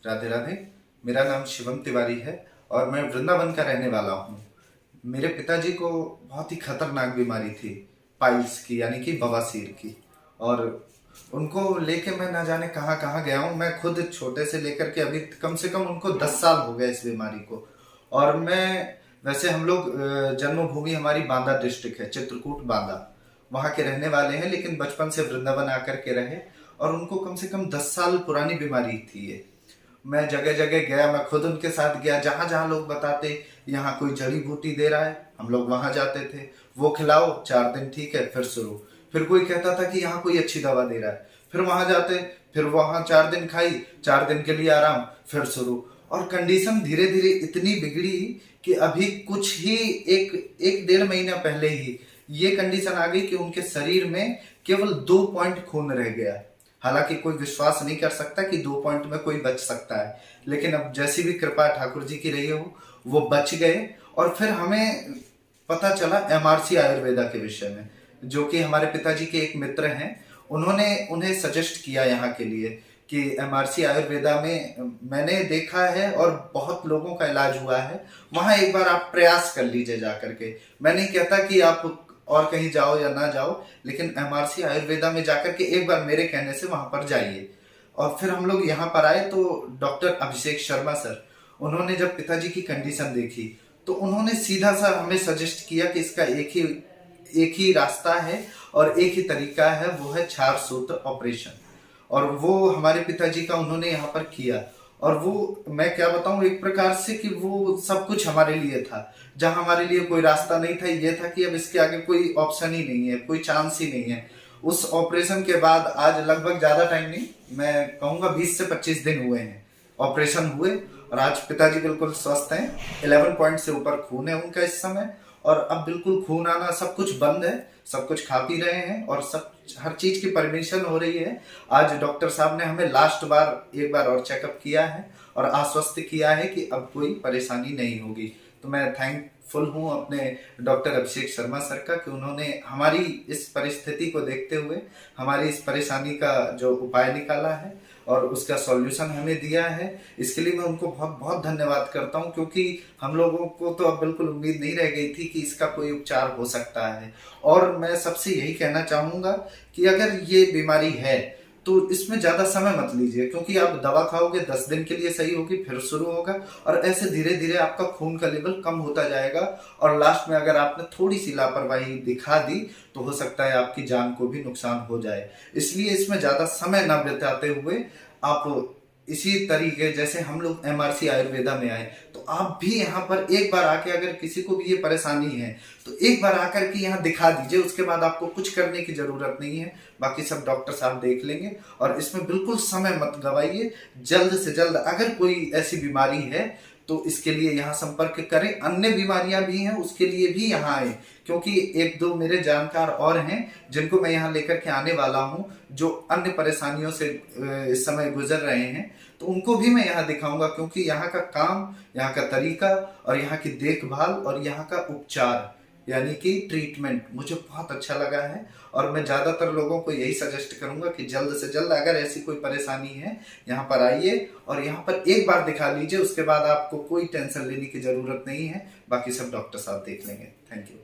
राधे राधे। मेरा नाम शिवम तिवारी है और मैं वृंदावन का रहने वाला हूँ। मेरे पिताजी को बहुत ही खतरनाक बीमारी थी, पाइल्स की यानी कि बवासीर की। और उनको लेके मैं ना जाने कहाँ कहाँ गया हूँ। मैं खुद छोटे से लेकर के अभी कम से कम उनको 10 साल हो गए इस बीमारी को। और मैं वैसे हम लोग जन्मभूमि हमारी बांदा डिस्ट्रिक्ट है, चित्रकूट बांदा, वहाँ के रहने वाले हैं, लेकिन बचपन से वृंदावन आकर के रहे। और उनको कम से कम 10 साल पुरानी बीमारी थी ये। मैं जगह जगह गया, मैं खुद उनके साथ गया, जहां जहां लोग बताते यहाँ कोई जड़ी बूटी दे रहा है, हम लोग वहां जाते थे। वो खिलाओ, 4 दिन ठीक है, फिर शुरू। फिर कोई कहता था कि यहाँ कोई अच्छी दवा दे रहा है, फिर वहां जाते, फिर वहां 4 दिन खाई, 4 दिन के लिए आराम, फिर शुरू। और कंडीशन धीरे धीरे इतनी बिगड़ी कि अभी कुछ ही एक एक 1.5 महीना पहले ही ये कंडीशन आ गई कि उनके शरीर में केवल 2 पॉइंट खून रह गया। हालांकि कोई विश्वास नहीं कर सकता कि 2 पॉइंट में कोई बच सकता है, लेकिन अब जैसी भी कृपा ठाकुर जी की रही हो, वो बच गए। और फिर हमें पता चला एमआरसी आयुर्वेदा के विषय में, जो कि हमारे पिताजी के एक मित्र हैं। उन्होंने उन्हें सजेस्ट किया यहाँ के लिए कि एमआरसी आयुर्वेदा में मैंने देखा है और बहुत लोगों का इलाज हुआ है, वहां एक बार आप प्रयास कर लीजिए जा करके। मैं नहीं कहता कि आप और कहीं जाओ या ना जाओ, लेकिन एमआरसी आयुर्वेदा में जाकर के एक बार मेरे कहने से वहां पर जाइए। और फिर हम लोग यहाँ पर आए तो डॉक्टर अभिषेक शर्मा सर, उन्होंने जब पिताजी की कंडीशन देखी तो उन्होंने सीधा सा हमें सजेस्ट किया कि इसका एक ही रास्ता है और एक ही तरीका है, वो है क्षार सूत्र ऑपरेशन। और वो हमारे पिताजी का उन्होंने यहाँ पर किया। और वो मैं क्या बताऊं, एक प्रकार से कि वो सब कुछ हमारे लिए था। जहां हमारे लिए कोई रास्ता नहीं था, ये था कि अब इसके आगे कोई ऑप्शन ही नहीं है, कोई चांस ही नहीं है। उस ऑपरेशन के बाद आज लगभग ज्यादा टाइम नहीं, मैं कहूंगा 20 से 25 दिन हुए हैं ऑपरेशन हुए। और आज पिताजी बिल्कुल स्वस्थ हैं, 11 पॉइंट से ऊपर खून है उनका इस समय। और अब बिल्कुल खून आना सब कुछ बंद है, सब कुछ खा पी रहे हैं और सब हर चीज की परमिशन हो रही है। आज डॉक्टर साहब ने हमें लास्ट बार एक बार और चेकअप किया है और आश्वस्त किया है कि अब कोई परेशानी नहीं होगी। तो मैं थैंकफुल हूँ अपने डॉक्टर अभिषेक शर्मा सर का कि उन्होंने हमारी इस परिस्थिति को देखते हुए हमारी इस परेशानी का जो उपाय निकाला है और उसका सॉल्यूशन हमें दिया है। इसके लिए मैं उनको बहुत बहुत धन्यवाद करता हूँ, क्योंकि हम लोगों को तो अब बिल्कुल उम्मीद नहीं रह गई थी कि इसका कोई उपचार हो सकता है। और मैं सबसे यही कहना चाहूंगा कि अगर ये बीमारी है तो इसमें ज्यादा समय मत लीजिए, क्योंकि आप दवा खाओगे 10 दिन के लिए सही होगी, फिर शुरू होगा और ऐसे धीरे धीरे आपका खून का लेवल कम होता जाएगा। और लास्ट में अगर आपने थोड़ी सी लापरवाही दिखा दी तो हो सकता है आपकी जान को भी नुकसान हो जाए। इसलिए इसमें ज्यादा समय न बिताते हुए आप इसी तरीके जैसे हम लोग एमआरसी आयुर्वेदा में आए, तो आप भी यहाँ पर एक बार आके, अगर किसी को भी ये परेशानी है तो एक बार आकर के यहाँ दिखा दीजिए। उसके बाद आपको कुछ करने की जरूरत नहीं है, बाकी सब डॉक्टर साहब देख लेंगे। और इसमें बिल्कुल समय मत गवाइए, जल्द से जल्द अगर कोई ऐसी बीमारी है तो इसके लिए यहाँ संपर्क करें। अन्य बीमारियां भी हैं उसके लिए भी यहाँ आए, क्योंकि एक दो मेरे जानकार और हैं जिनको मैं यहाँ लेकर के आने वाला हूँ, जो अन्य परेशानियों से इस समय गुजर रहे हैं। तो उनको भी मैं यहाँ दिखाऊंगा, क्योंकि यहाँ का काम, यहाँ का तरीका और यहाँ की देखभाल और यहाँ का उपचार यानी कि ट्रीटमेंट मुझे बहुत अच्छा लगा है। और मैं ज्यादातर लोगों को यही सजेस्ट करूंगा कि जल्द से जल्द अगर ऐसी कोई परेशानी है यहाँ पर आइए और यहाँ पर एक बार दिखा लीजिए। उसके बाद आपको कोई टेंशन लेने की जरूरत नहीं है, बाकी सब डॉक्टर साहब देख लेंगे। Thank you.